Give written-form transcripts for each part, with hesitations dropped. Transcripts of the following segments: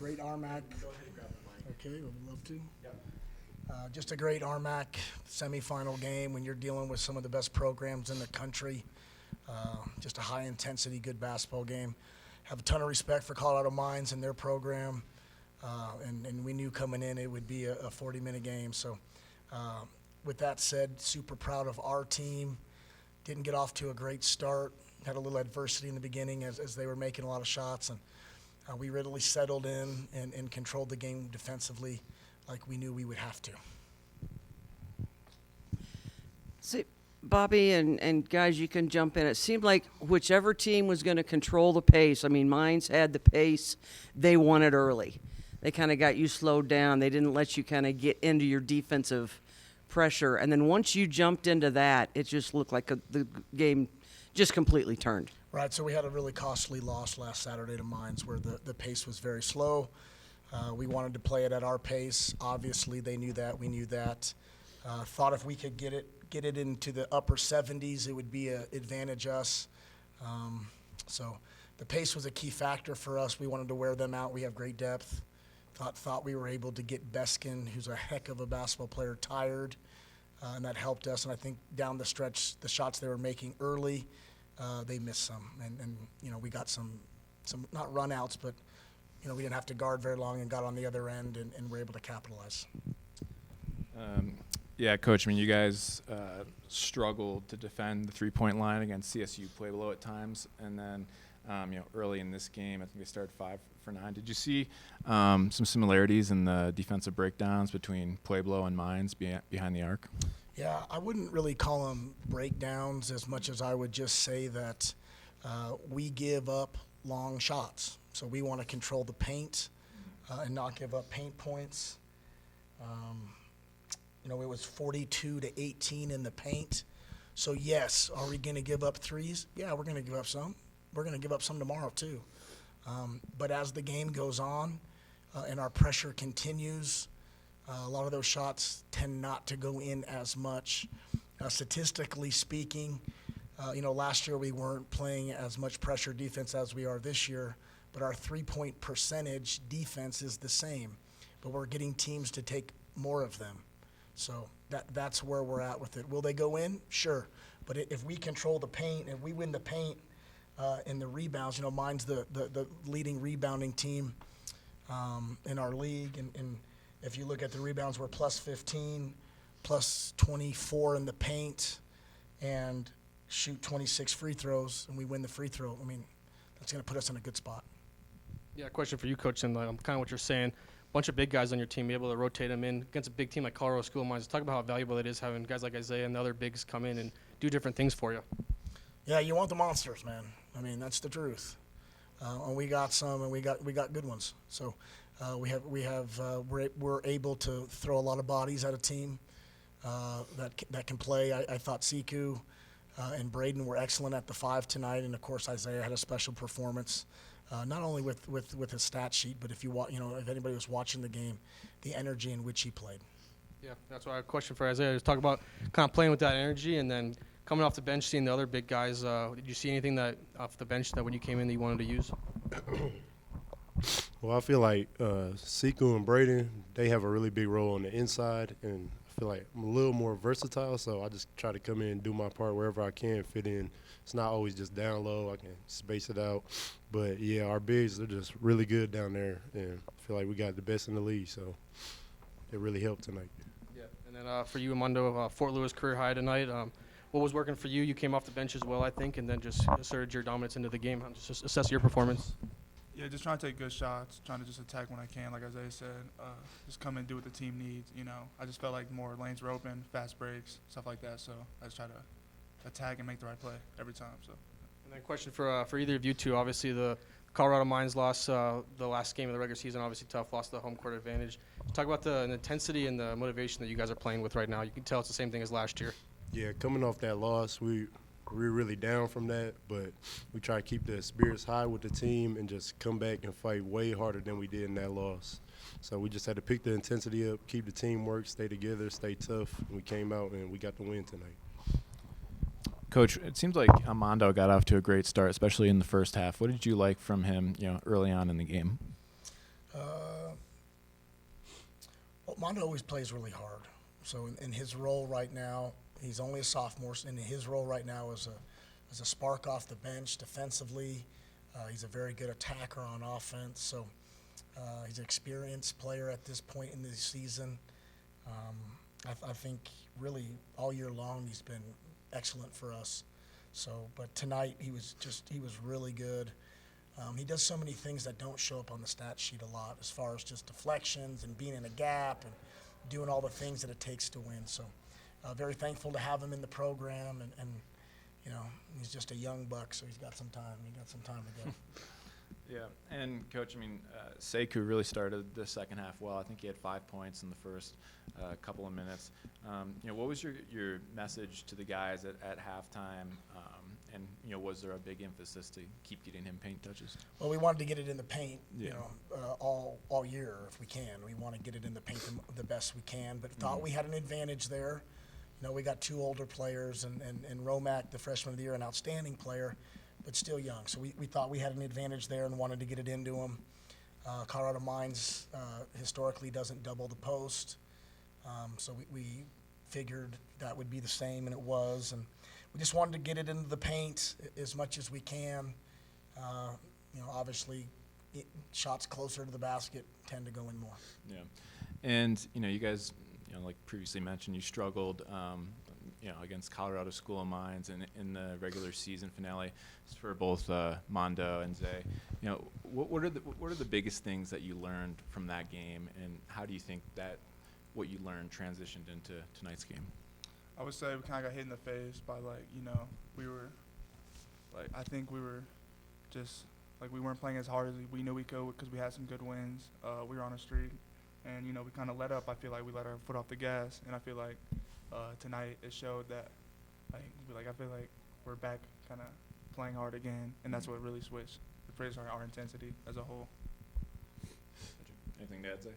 great RMAC. Go ahead and grab the mic. Okay, would love to. Yep. Just a great RMAC semifinal game when you're dealing with some of the best programs in the country. Just a high-intensity, good basketball game. Have a ton of respect for Colorado Mines and their program, and we knew coming in it would be a 40-minute game. So with that said, super proud of our team. Didn't get off to a great start. Had a little adversity in the beginning as they were making a lot of shots, and we really settled in and controlled the game defensively like we knew we would have to. See, Bobby and guys, you can jump in. It seemed like whichever team was going to control the pace, I mean, Mines had the pace. They won it early. They kind of got you slowed down. They didn't let you kind of get into your defensive pressure. And then once you jumped into that, it just looked like the game just completely turned. Right, so we had a really costly loss last Saturday to Mines where the pace was very slow. We wanted to play it at our pace. Obviously, they knew that. We knew that. Thought if we could get it into the upper 70s, it would be an advantage us. So the pace was a key factor for us. We wanted to wear them out. We have great depth. Thought we were able to get Beskin, who's a heck of a basketball player, tired, and that helped us. And I think down the stretch, the shots they were making early, they missed some. And we got some not run-outs, but we didn't have to guard very long and got on the other end and were able to capitalize. Yeah, Coach, I mean, you guys struggled to defend the three-point line against CSU Pueblo at times, and then, early in this game, I think they started 5 for 9. Did you see some similarities in the defensive breakdowns between Pueblo and Mines behind the arc? Yeah, I wouldn't really call them breakdowns as much as I would just say that we give up long shots. So we want to control the paint and not give up paint points. It was 42-18 in the paint. So, yes, are we going to give up threes? Yeah, we're going to give up some. We're going to give up some tomorrow too. But as the game goes on and our pressure continues, a lot of those shots tend not to go in as much. Statistically speaking, last year we weren't playing as much pressure defense as we are this year, but our three-point percentage defense is the same. But we're getting teams to take more of them. So that's where we're at with it. Will they go in? Sure. But if we control the paint, if we win the paint and the rebounds, Mine's the leading rebounding team in our league. And if you look at the rebounds, we're plus 15, plus 24 in the paint, and shoot 26 free throws, and we win the free throw. I mean, that's going to put us in a good spot. Yeah, question for you, Coach, and kind of what you're saying. Bunch of big guys on your team, be able to rotate them in against a big team like Colorado School of Mines. Talk about how valuable it is having guys like Isaiah and the other bigs come in and do different things for you. Yeah, you want the monsters, man. I mean, that's the truth. And we got some, and we got good ones. So we're able to throw a lot of bodies at a team that can play. I thought Siku and Braden were excellent at the 5 tonight, and of course Isaiah had a special performance. Not only with his stat sheet, but if if anybody was watching the game, the energy in which he played. Yeah, that's why I have a question for Isaiah. Just talk about kind of playing with that energy, and then coming off the bench, seeing the other big guys. Did you see anything that off the bench that when you came in that you wanted to use? Well, I feel like Siku and Braden, they have a really big role on the inside, and I feel like I'm a little more versatile, so I just try to come in and do my part wherever I can fit in. It's not always just down low. I can space it out. But, yeah, our bigs, they're just really good down there, and I feel like we got the best in the league, so it really helped tonight. Yeah, and then for you, Amondo, Fort Lewis career high tonight. What was working for you? You came off the bench as well, I think, and then just asserted your dominance into the game. Just assess your performance. Yeah, just trying to take good shots, trying to just attack when I can, like Isaiah said. Just come and do what the team needs, I just felt like more lanes were open, fast breaks, stuff like that. So I just try to attack and make the right play every time. So. And then question for either of you two. Obviously, the Colorado Mines lost the last game of the regular season. Obviously tough, lost the home court advantage. Talk about the intensity and the motivation that you guys are playing with right now. You can tell it's the same thing as last year. Yeah, coming off that loss, we're really down from that, but we try to keep the spirits high with the team and just come back and fight way harder than we did in that loss. So we just had to pick the intensity up, keep the teamwork, stay together, stay tough. And we came out and we got the win tonight. Coach, it seems like Amondo got off to a great start, especially in the first half. What did you like from him, early on in the game? Well, Mondo always plays really hard. So in his role right now, he's only a sophomore, and his role right now is a spark off the bench defensively. He's a very good attacker on offense. So he's an experienced player at this point in the season. I think really all year long he's been excellent for us. So, but tonight he was really good. He does so many things that don't show up on the stat sheet a lot, as far as just deflections and being in a gap and doing all the things that it takes to win. So, very thankful to have him in the program, and you know, he's just a young buck, so he's got some time. He got some time to go. Yeah, and Coach, I mean, Sekou really started the second half well. I think he had 5 points in the first couple of minutes. You know, what was your message to the guys at halftime? And you know, was there a big emphasis to keep getting him paint touches? Well, we wanted to get it in the paint, Yeah. you know, all year if we can. We want to get it in the paint the best we can, but thought we had an advantage there. You know, we got 2 older players, and Romack, the freshman of the year, an outstanding player, but still young. So we thought we had an advantage there and wanted to get it into him. Colorado Mines historically doesn't double the post, so we figured that would be the same, and it was. And we just wanted to get it into the paint as much as we can. You know, obviously, shots closer to the basket tend to go in more. Yeah, and you know, you guys, you know, like previously mentioned, you struggled, you know, against Colorado School of Mines in the regular season finale for both Mondo and Zay. You know, what are the biggest things that you learned from that game, and how do you think that what you learned transitioned into tonight's game? I would say we kind of got hit in the face by, like, you know, we were, like, I think we were just, like, we weren't playing as hard as we knew we could because we had some good wins. We were on a streak, and, you know, we kind of let up. I feel like we let our foot off the gas, and I feel like tonight it showed that, like, I feel like we're back kind of playing hard again, and that's what really switched. It raised our intensity as a whole. Anything to add, Zay?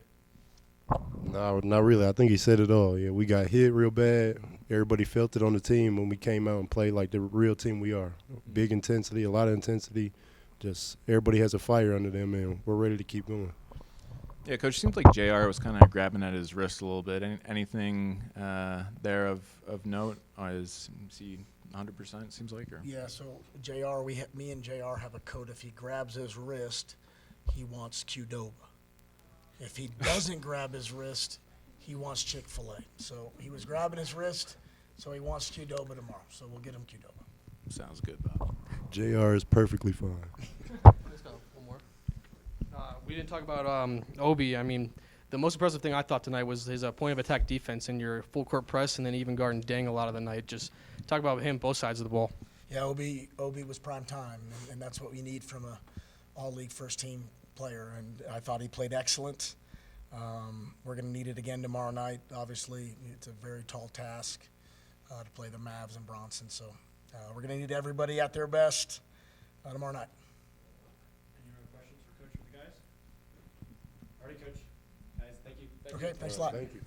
No, not really. I think he said it all. Yeah, we got hit real bad. Everybody felt it on the team when we came out and played like the real team we are. Big intensity, a lot of intensity. Just everybody has a fire under them, and we're ready to keep going. Yeah, Coach, seems like JR was kind of grabbing at his wrist a little bit. Anything there of note? Or is he 100%, seems like? Or? Yeah, so JR, me and JR have a code. If he grabs his wrist, he wants Qdoba. If he doesn't grab his wrist, he wants Chick-fil-A. So he was grabbing his wrist, so he wants Qdoba tomorrow. So we'll get him Qdoba. Sounds good, Bob. JR is perfectly fine. Let's go. One more. We didn't talk about Obi. I mean, the most impressive thing I thought tonight was his point of attack defense and your full court press, and then even guarding Dang a lot of the night. Just talk about him, both sides of the ball. Yeah, Obi was prime time, and that's what we need from a all-league first-team player, and I thought he played excellent. We're going to need it again tomorrow night. Obviously, it's a very tall task to play the Mavs and Brownson, so we're going to need everybody at their best tomorrow night. Any other questions for Coach or the guys? All right, Coach. Guys, thank you. Okay, thanks a lot. Thank you.